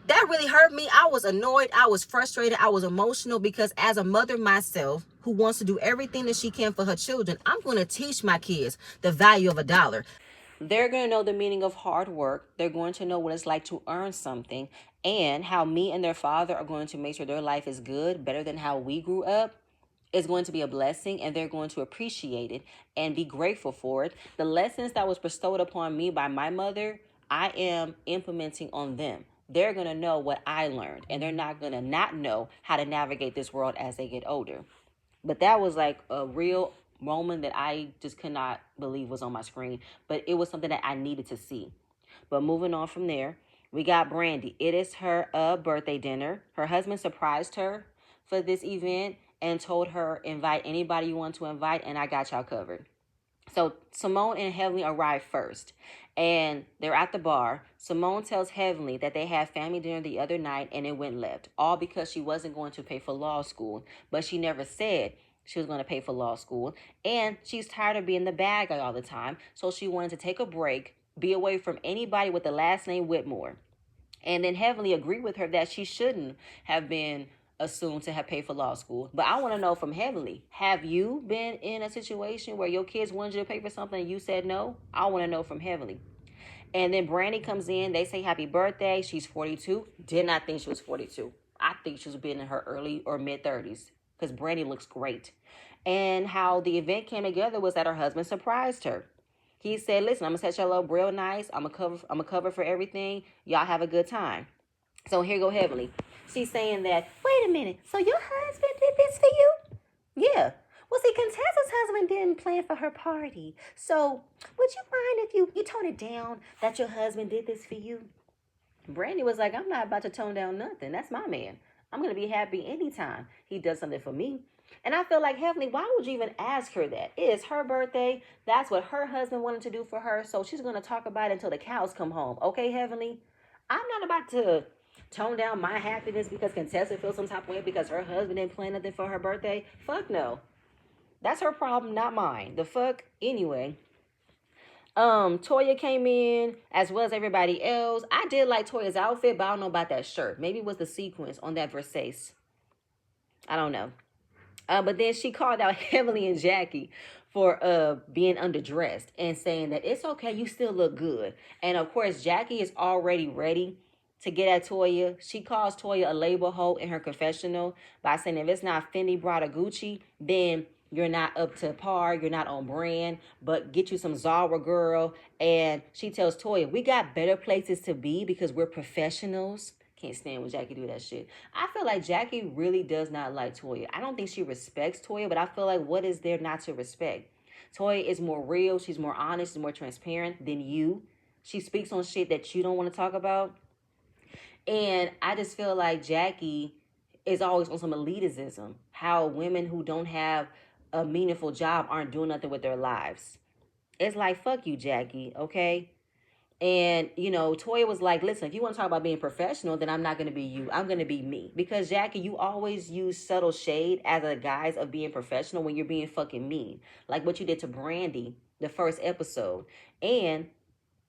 That really hurt me. I was annoyed. I was frustrated. I was emotional, because as a mother myself who wants to do everything that she can for her children, I'm going to teach my kids the value of $1. They're going to know the meaning of hard work. They're going to know what it's like to earn something, and how me and their father are going to make sure their life is good, better than how we grew up. Is going to be a blessing, and they're going to appreciate it and be grateful for it. The lessons that was bestowed upon me by my mother, I am implementing on them. They're going to know what I learned, and they're not going to not know how to navigate this world as they get older. But that was like a real moment that I just could not believe was on my screen. But it was something that I needed to see. But moving on from there, we got Brandy. It is her birthday dinner. Her husband surprised her for this event and told her, invite anybody you want to invite, and I got y'all covered. So Simone and Heavenly arrive first, and they're at the bar. Simone tells Heavenly that they had family dinner the other night and it went left, all because she wasn't going to pay for law school, but she never said she was going to pay for law school, and she's tired of being the bad guy all the time, so she wanted to take a break, be away from anybody with the last name Whitmore. And then Heavenly agreed with her that she shouldn't have been assumed to have paid for law school. But I want to know from Heavenly, have you been in a situation where your kids wanted you to pay for something and you said no? I want to know from Heavenly. And then Brandy comes in. They say happy birthday. She's 42. Did not think she was 42. I think she was been in her early or mid 30s, because Brandy looks great. And how the event came together was that her husband surprised her. He said, listen, I'm going to set y'all up real nice. I'm going to cover for everything. Y'all have a good time. So here go Heavenly. She's saying that, wait a minute, so your husband did this for you? Yeah. Well, see, Contessa's husband didn't plan for her party. So would you mind if you tone it down that your husband did this for you? Brandy was like, I'm not about to tone down nothing. That's my man. I'm going to be happy anytime he does something for me. And I feel like, Heavenly, why would you even ask her that? It is her birthday. That's what her husband wanted to do for her. So she's going to talk about it until the cows come home. Okay, Heavenly? I'm not about to tone down my happiness because Contessa feels some type of way because her husband didn't plan nothing for her birthday. Fuck no. That's her problem, not mine. The fuck? Anyway. Toya came in as well as everybody else. I did like Toya's outfit, but I don't know about that shirt. Maybe it was the sequins on that Versace. I don't know. But then she called out Heavenly and Jackie for being underdressed and saying that it's okay, you still look good. And of course, Jackie is already ready to get at Toya. She calls Toya a label hoe in her confessional by saying if it's not Fendi, Prada, Gucci, then you're not up to par, you're not on brand, but get you some Zara, girl. And she tells Toya, we got better places to be because we're professionals. Can't stand when Jackie do that shit. I feel like Jackie really does not like Toya. I don't think she respects Toya, but I feel like what is there not to respect? Toya is more real. She's more honest. She's more transparent than you. She speaks on shit that you don't want to talk about. And I just feel like Jackie is always on some elitism. How women who don't have a meaningful job aren't doing nothing with their lives. It's like, fuck you, Jackie, okay? And, Toya was like, listen, if you want to talk about being professional, then I'm not going to be you. I'm going to be me. Because, Jackie, you always use subtle shade as a guise of being professional when you're being fucking mean. Like what you did to Brandy the first episode. And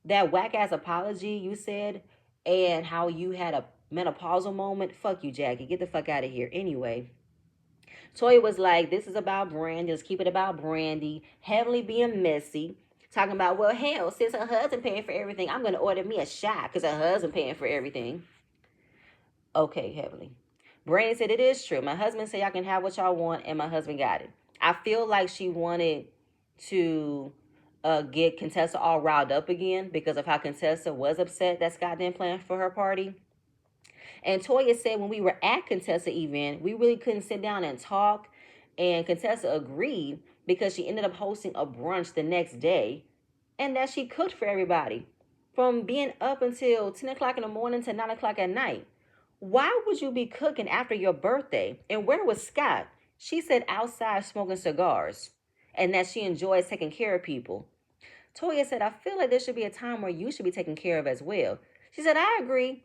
that whack ass apology you said, and how you had a menopausal moment. Fuck you, Jackie. Get the fuck out of here. Anyway, Toya was like, this is about Brandy. Let's keep it about Brandy. Heavenly being messy. Talking about, well, hell, since her husband paying for everything, I'm going to order me a shot because her husband paying for everything. Okay, Heavenly. Brandy said, it is true. My husband said y'all can have what y'all want, and my husband got it. I feel like she wanted to get Contessa all riled up again because of how Contessa was upset that Scott didn't plan for her party. And Toya said when we were at Contessa event, we really couldn't sit down and talk. And Contessa agreed because she ended up hosting a brunch the next day and that she cooked for everybody from being up until 10 o'clock in the morning to 9 o'clock at night. Why would you be cooking after your birthday? And where was Scott? She said outside smoking cigars and that she enjoys taking care of people. Toya said, I feel like there should be a time where you should be taken care of as well. She said, I agree.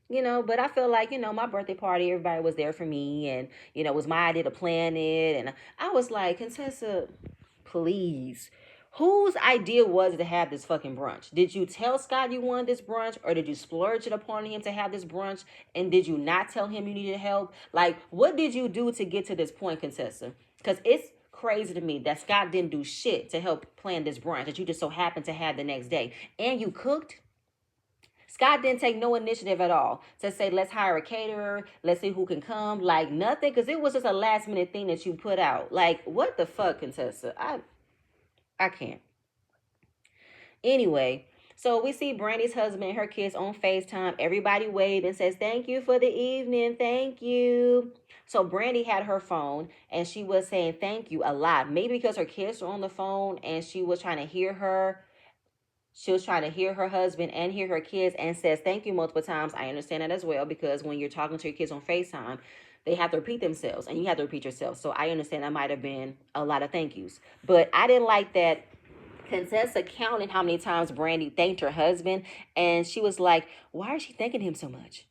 But I feel like, my birthday party, everybody was there for me. And, it was my idea to plan it. And I was like, Contessa, please. Whose idea was it to have this fucking brunch? Did you tell Scott you wanted this brunch? Or did you splurge it upon him to have this brunch? And did you not tell him you needed help? Like, what did you do to get to this point, Contessa? Because it's crazy to me that Scott didn't do shit to help plan this brunch that you just so happened to have the next day. And you cooked? Scott didn't take no initiative at all to say, let's hire a caterer, let's see who can come, like nothing, because it was just a last minute thing that you put out. Like, what the fuck, Contessa? I can't. Anyway, so we see Brandy's husband and her kids on FaceTime. Everybody waved and says, thank you for the evening, thank you. So Brandy had her phone and she was saying thank you a lot. Maybe because her kids were on the phone and she was trying to hear her. She was trying to hear her husband and hear her kids and says thank you multiple times. I understand that as well because when you're talking to your kids on FaceTime, they have to repeat themselves and you have to repeat yourself. So I understand that might have been a lot of thank yous. But I didn't like that Contessa counted how many times Brandy thanked her husband. And she was like, why is she thanking him so much?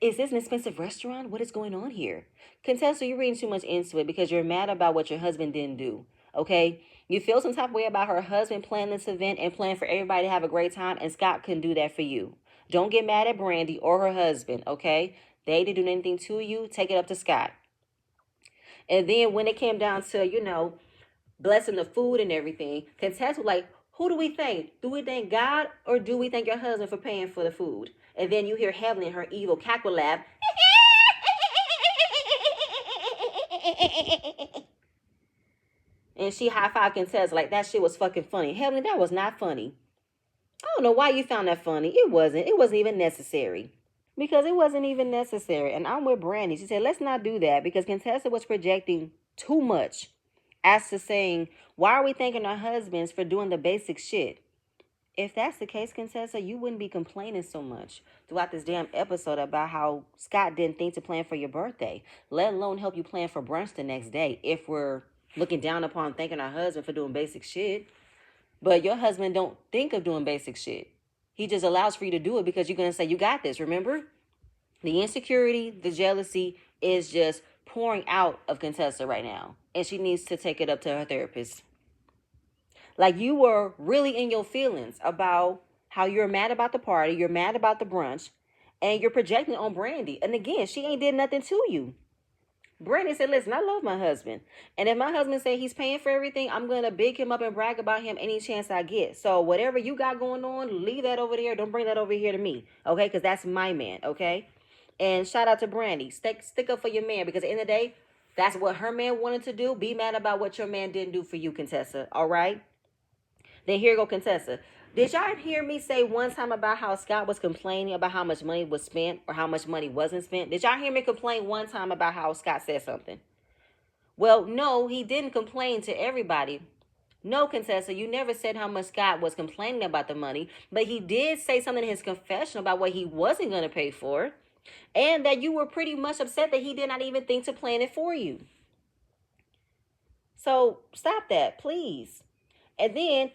Is this an expensive restaurant? What is going on here? Contessa, you're reading too much into it because you're mad about what your husband didn't do. Okay? You feel some type of way about her husband planning this event and planning for everybody to have a great time, and Scott couldn't do that for you. Don't get mad at Brandy or her husband, okay? They didn't do anything to you. Take it up to Scott. And then when it came down to, blessing the food and everything, Contessa was like, who do we thank? Do we thank God or do we thank your husband for paying for the food? And then you hear Heavenly in her evil cackle laugh. And she high-fived Contessa like that shit was fucking funny. Heavenly, that was not funny. I don't know why you found that funny. It wasn't. It wasn't even necessary. Because it wasn't even necessary. And I'm with Brandy. She said, let's not do that. Because Contessa was projecting too much. As to saying, why are we thanking our husbands for doing the basic shit? If that's the case, Contessa, you wouldn't be complaining so much throughout this damn episode about how Scott didn't think to plan for your birthday, let alone help you plan for brunch the next day if we're looking down upon thanking our husband for doing basic shit. But your husband don't think of doing basic shit. He just allows for you to do it because you're going to say, you got this, remember? The insecurity, the jealousy is just pouring out of Contessa right now. And she needs to take it up to her therapist. Like you were really in your feelings about how you're mad about the party, you're mad about the brunch, and you're projecting on Brandy. And again, she ain't did nothing to you. Brandy said, listen, I love my husband. And if my husband say he's paying for everything, I'm going to big him up and brag about him any chance I get. So whatever you got going on, leave that over there. Don't bring that over here to me. Okay? Because that's my man. Okay? And shout out to Brandy. Stick up for your man because at the end of the day, that's what her man wanted to do. Be mad about what your man didn't do for you, Contessa. All right? Then here go Contessa. Did y'all hear me say one time about how Scott was complaining about how much money was spent or how much money wasn't spent? Did y'all hear me complain one time about how Scott said something? Well, no, he didn't complain to everybody. No, Contessa, you never said how much Scott was complaining about the money, but he did say something in his confession about what he wasn't going to pay for, and that you were pretty much upset that he did not even think to plan it for you. So stop that, please. And then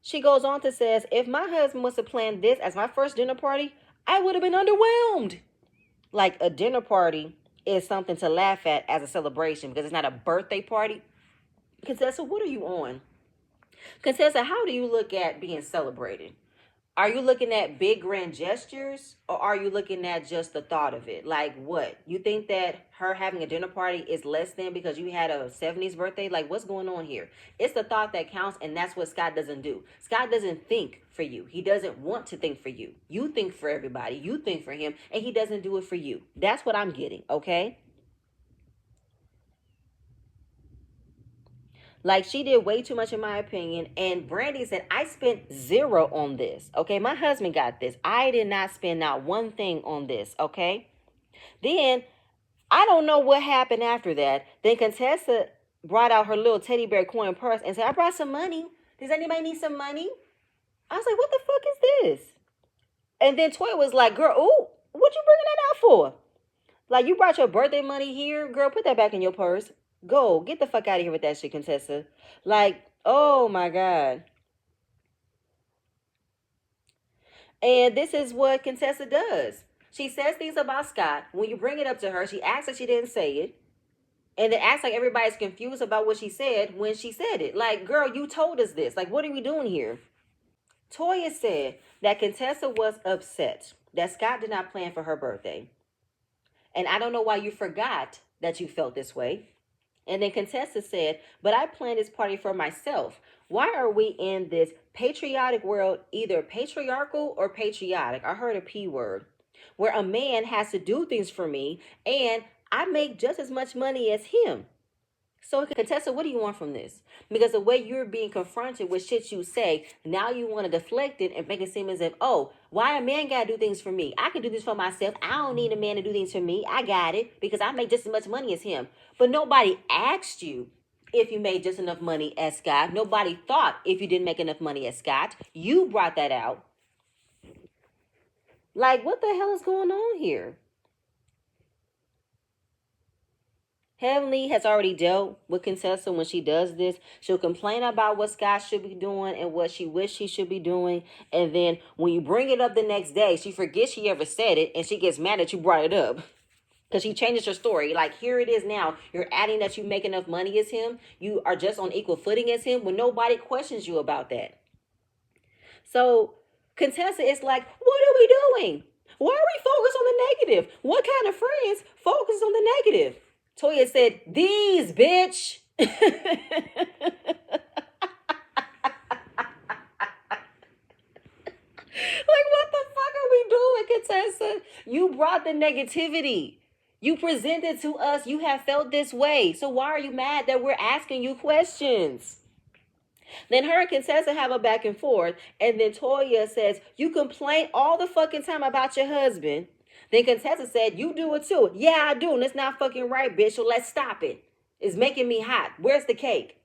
She goes on to says, if my husband was to plan this as my first dinner party, I would have been underwhelmed. Like, a dinner party is something to laugh at as a celebration because it's not a birthday party. Contessa, what are you on? Contessa, how do you look at being celebrated? Are you looking at big grand gestures, or are you looking at just the thought of it? Like, what? You think that her having a dinner party is less than because you had a 70s birthday? Like, what's going on here? It's the thought that counts, and that's what Scott doesn't do. Scott doesn't think for you. He doesn't want to think for you. You think for everybody. You think for him, and he doesn't do it for you. That's what I'm getting, okay? Like, she did way too much in my opinion. And Brandy said, I spent zero on this. Okay, my husband got this. I did not spend not one thing on this. Okay. Then I don't know what happened after that. Then Contessa brought out her little teddy bear coin purse and said, I brought some money. Does anybody need some money? I was like, what the fuck is this? And then Toy was like, girl, ooh, what you bringing that out for? Like, you brought your birthday money here, girl, put that back in your purse. Go, get the fuck out of here with that shit, Contessa. Like, oh my God. And this is what Contessa does. She says things about Scott. When you bring it up to her, she acts like she didn't say it. And then acts like everybody's confused about what she said when she said it. Like, girl, you told us this. Like, what are we doing here? Toya said that Contessa was upset that Scott did not plan for her birthday. And I don't know why you forgot that you felt this way. And then Contessa said, but I planned this party for myself. Why are we in this patriotic world, either patriarchal or patriotic? I heard a P word, where a man has to do things for me and I make just as much money as him. So, Contessa, what do you want from this? Because the way you're being confronted with shit you say, now you want to deflect it and make it seem as if, oh, why a man got to do things for me? I can do this for myself. I don't need a man to do things for me. I got it because I make just as much money as him. But nobody asked you if you made just enough money as Scott. Nobody thought if you didn't make enough money as Scott. You brought that out. Like, what the hell is going on here? Heavenly has already dealt with Contessa when she does this. She'll complain about what Scott should be doing and what she wished he should be doing. And then when you bring it up the next day, she forgets she ever said it and she gets mad that you brought it up. Because she changes her story. Like, here it is now. You're adding that you make enough money as him. You are just on equal footing as him when nobody questions you about that. So Contessa is like, what are we doing? Why are we focused on the negative? What kind of friends focus on the negative? Toya said, these, bitch. Like, what the fuck are we doing, Contessa? You brought the negativity. You presented to us. You have felt this way. So why are you mad that we're asking you questions? Then her and Contessa have a back and forth. And then Toya says, you complain all the fucking time about your husband. Then Contessa said, you do it too. Yeah, I do. And it's not fucking right, bitch. So let's stop it. It's making me hot. Where's the cake?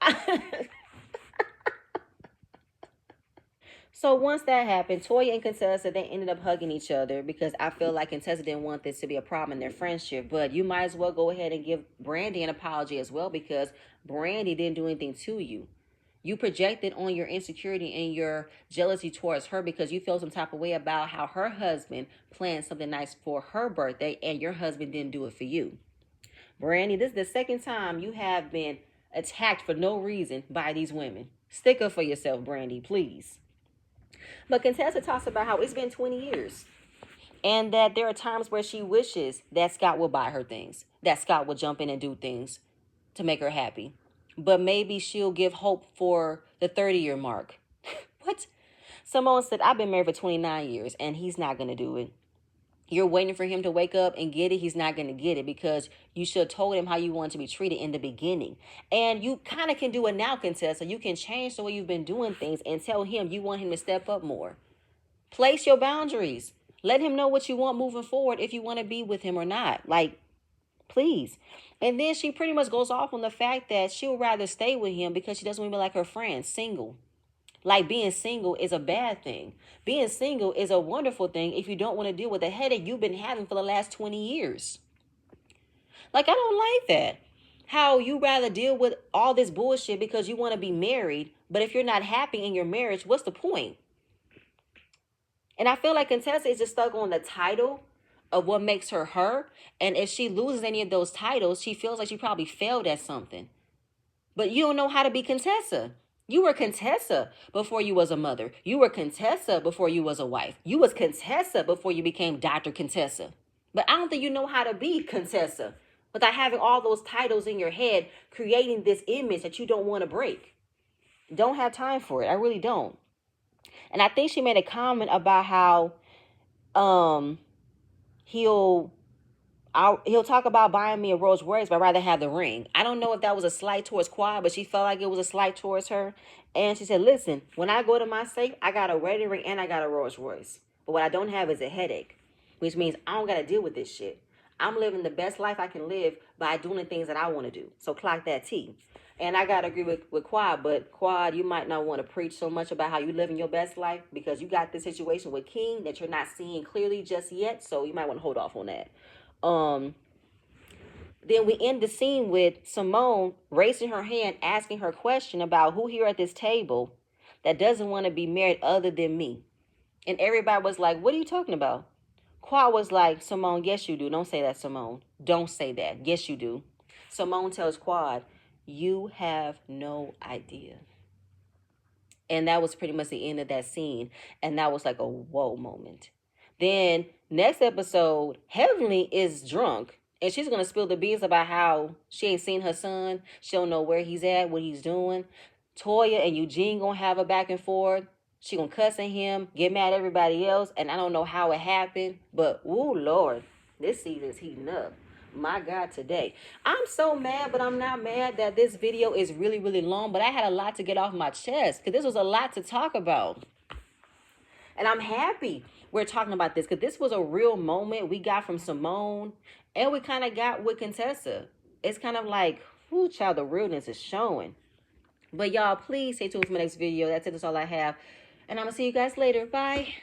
So once that happened, Toya and Contessa, they ended up hugging each other because I feel like Contessa didn't want this to be a problem in their friendship. But you might as well go ahead and give Brandy an apology as well because Brandy didn't do anything to you. You projected on your insecurity and your jealousy towards her because you feel some type of way about how her husband planned something nice for her birthday and your husband didn't do it for you. Brandy, this is the second time you have been attacked for no reason by these women. Stick up for yourself, Brandy, please. But Contessa talks about how it's been 20 years and that there are times where she wishes that Scott will buy her things, that Scott will jump in and do things to make her happy. But maybe she'll give hope for the 30-year mark. What? Simone said, I've been married for 29 years and he's not going to do it. You're waiting for him to wake up and get it. He's not going to get it because you should have told him how you want to be treated in the beginning. And you kind of can do it now, Contessa. You can change the way you've been doing things and tell him you want him to step up more. Place your boundaries. Let him know what you want moving forward if you want to be with him or not. Like, please. And then she pretty much goes off on the fact that she'll rather stay with him because she doesn't want to be like her friends, single. Like, being single is a bad thing. Being single is a wonderful thing if you don't want to deal with the headache you've been having for the last 20 years. Like, I don't like that. How you rather deal with all this bullshit because you want to be married, but if you're not happy in your marriage, what's the point? And I feel like Contessa is just stuck on the title of what makes her her. And if she loses any of those titles, she feels like she probably failed at something. But you don't know how to be Contessa. You were Contessa before you was a mother. You were Contessa before you was a wife. You was Contessa before you became Dr. Contessa. But I don't think you know how to be Contessa without having all those titles in your head, creating this image that you don't want to break. Don't have time for it. I really don't. And I think she made a comment about how he'll talk about buying me a Rolls Royce, but I'd rather have the ring. I don't know if that was a slight towards Quad, but she felt like it was a slight towards her. And she said, listen, when I go to my safe, I got a wedding ring and I got a Rolls Royce. But what I don't have is a headache, which means I don't got to deal with this shit. I'm living the best life I can live by doing the things that I want to do. So clock that T. And I got to agree with Quad, but Quad, you might not want to preach so much about how you living your best life because you got this situation with King that you're not seeing clearly just yet. So you might want to hold off on that. Then we end the scene with Simone raising her hand, asking her question about who here at this table that doesn't want to be married other than me. And everybody was like, what are you talking about? Quad was like, Simone, yes, you do. Don't say that, Simone. Don't say that. Yes, you do. Simone tells Quad, you have no idea. And that was pretty much the end of that scene. And that was like a whoa moment. Then next episode, Heavenly is drunk. And she's going to spill the beans about how she ain't seen her son. She don't know where he's at, what he's doing. Toya and Eugene going to have a back and forth. She going to cuss at him, get mad at everybody else. And I don't know how it happened. But, ooh, Lord, this season's heating up. My God, today. I'm so mad, but I'm not mad that this video is really, really long. But I had a lot to get off my chest because this was a lot to talk about. And I'm happy we're talking about this because this was a real moment we got from Simone and we kind of got with Contessa. It's kind of like, whoo, child, the realness is showing. But y'all, please stay tuned for my next video. That's it. That's all I have. And I'm going to see you guys later. Bye.